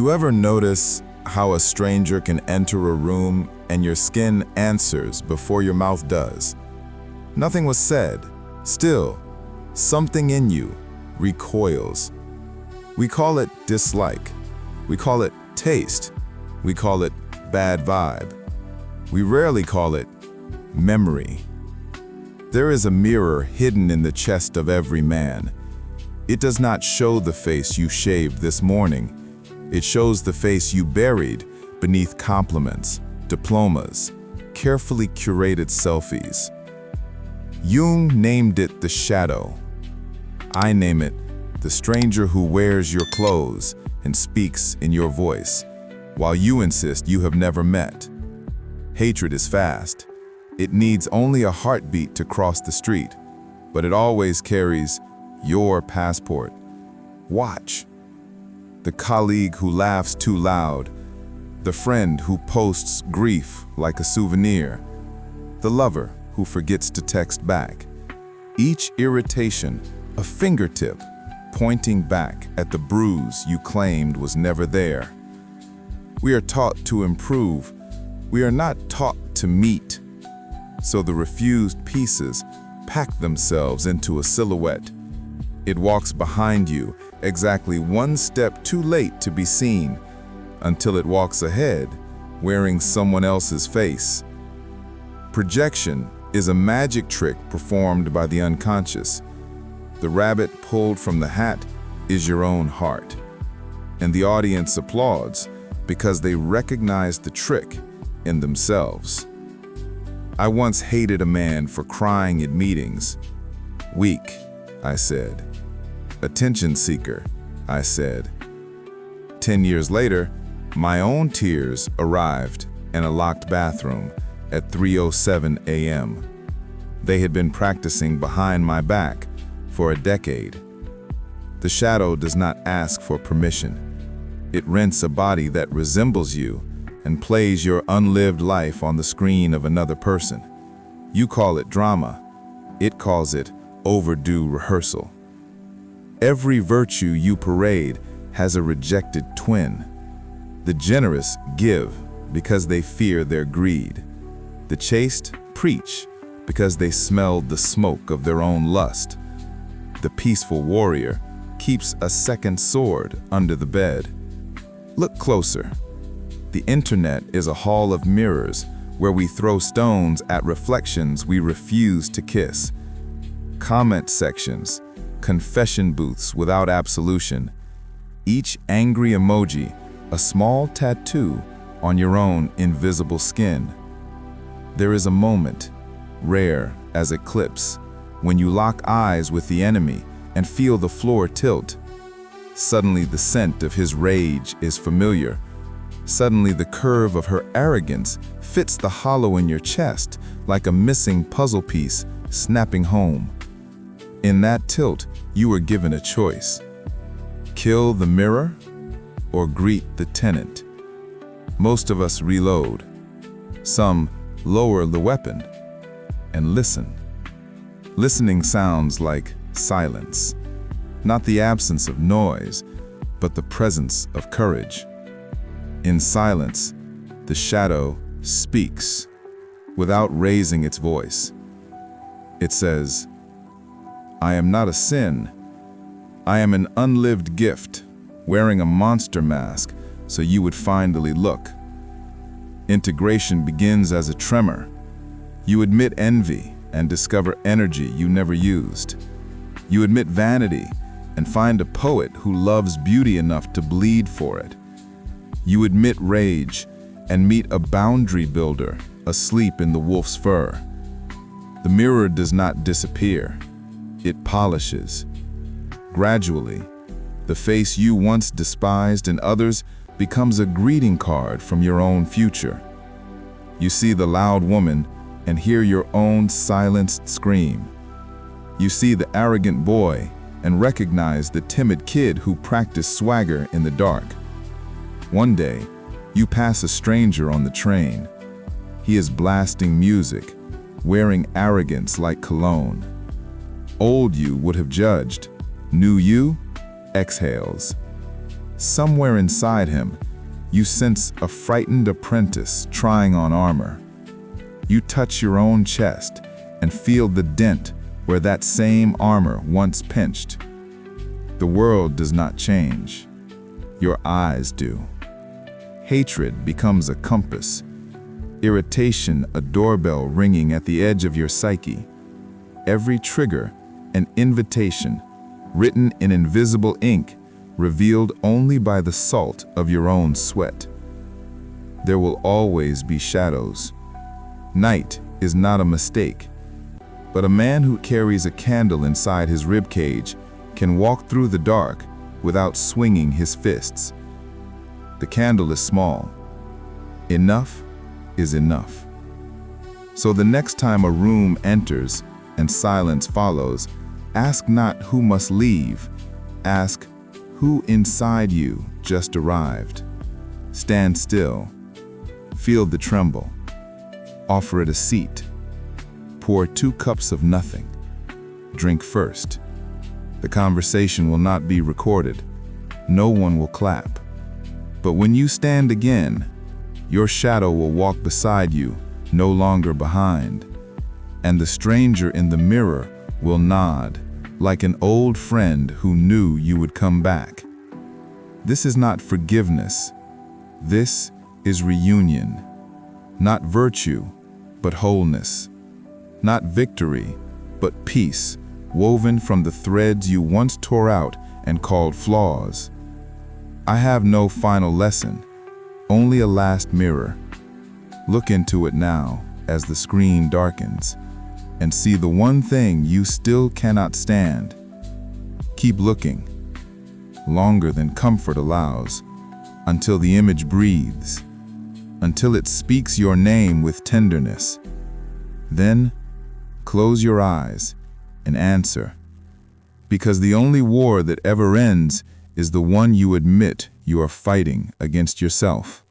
you ever notice how a stranger can enter a room and your skin answers before your mouth does? Nothing was said. Still, something in you recoils. We call it dislike. We call it taste. We call it bad vibe. We rarely call it memory. There is a mirror hidden in the chest of every man. It does not show the face you shaved this morning. It shows the face you buried beneath compliments, diplomas, carefully curated selfies. Jung named it the shadow. I name it the stranger who wears your clothes and speaks in your voice, while you insist you have never met. Hatred is fast. It needs only a heartbeat to cross the street, but it always carries your passport. Watch. The colleague who laughs too loud, the friend who posts grief like a souvenir, the lover who forgets to text back. Each irritation, a fingertip pointing back at the bruise you claimed was never there. We are taught to improve. We are not taught to meet. So the refused pieces pack themselves into a silhouette. It walks behind you, exactly one step too late to be seen, until it walks ahead, wearing someone else's face. Projection is a magic trick performed by the unconscious. The rabbit pulled from the hat is your own heart. And the audience applauds because they recognize the trick in themselves. I once hated a man for crying at meetings. Weak, I said. Attention seeker, I said. 10 years later, my own tears arrived in a locked bathroom at 3:07 a.m. They had been practicing behind my back for a decade. The shadow does not ask for permission. It rents a body that resembles you and plays your unlived life on the screen of another person. You call it drama. It calls it overdue rehearsal. Every virtue you parade has a rejected twin. The generous give because they fear their greed. The chaste preach because they smelled the smoke of their own lust. The peaceful warrior keeps a second sword under the bed. Look closer. The internet is a hall of mirrors where we throw stones at reflections we refuse to kiss. Comment sections, confession booths without absolution. Each angry emoji, a small tattoo on your own invisible skin. There is a moment, rare as eclipse, when you lock eyes with the enemy and feel the floor tilt. Suddenly the scent of his rage is familiar. Suddenly the curve of her arrogance fits the hollow in your chest like a missing puzzle piece snapping home. In that tilt, you are given a choice. Kill the mirror or greet the tenant. Most of us reload. Some lower the weapon and listen. Listening sounds like silence, not the absence of noise, but the presence of courage. In silence, the shadow speaks without raising its voice. It says, I am not a sin. I am an unlived gift, wearing a monster mask so you would finally look. Integration begins as a tremor. You admit envy and discover energy you never used. You admit vanity and find a poet who loves beauty enough to bleed for it. You admit rage and meet a boundary builder asleep in the wolf's fur. The mirror does not disappear. It polishes. Gradually, the face you once despised in others becomes a greeting card from your own future. You see the loud woman and hear your own silenced scream. You see the arrogant boy and recognize the timid kid who practiced swagger in the dark. One day, you pass a stranger on the train. He is blasting music, wearing arrogance like cologne. Old you would have judged. New you exhales. somewhere inside him, you sense a frightened apprentice trying on armor. You touch your own chest and feel the dent where that same armor once pinched. The world does not change. Your eyes do. Hatred becomes a compass. Irritation, a doorbell ringing at the edge of your psyche. Every trigger, an invitation, written in invisible ink, revealed only by the salt of your own sweat. There will always be shadows. Night is not a mistake, but a man who carries a candle inside his ribcage can walk through the dark without swinging his fists. The candle is small. Enough is enough. So the next time a room enters and silence follows, ask not who must leave, ask who inside you just arrived. Stand still. Feel the tremble. Offer it a seat. Pour 2 cups of nothing. Drink first. The conversation will not be recorded. No one will clap. But when you stand again, your shadow will walk beside you, no longer behind. And the stranger in the mirror will nod, like an old friend who knew you would come back. This is not forgiveness. This is reunion. Not virtue, but wholeness. Not victory, but peace, woven from the threads you once tore out and called flaws. I have no final lesson, only a last mirror. Look into it now as the screen darkens, and see the one thing you still cannot stand. Keep looking, longer than comfort allows, until the image breathes, until it speaks your name with tenderness. Then, close your eyes and answer, because the only war that ever ends is the one you admit you are fighting against yourself.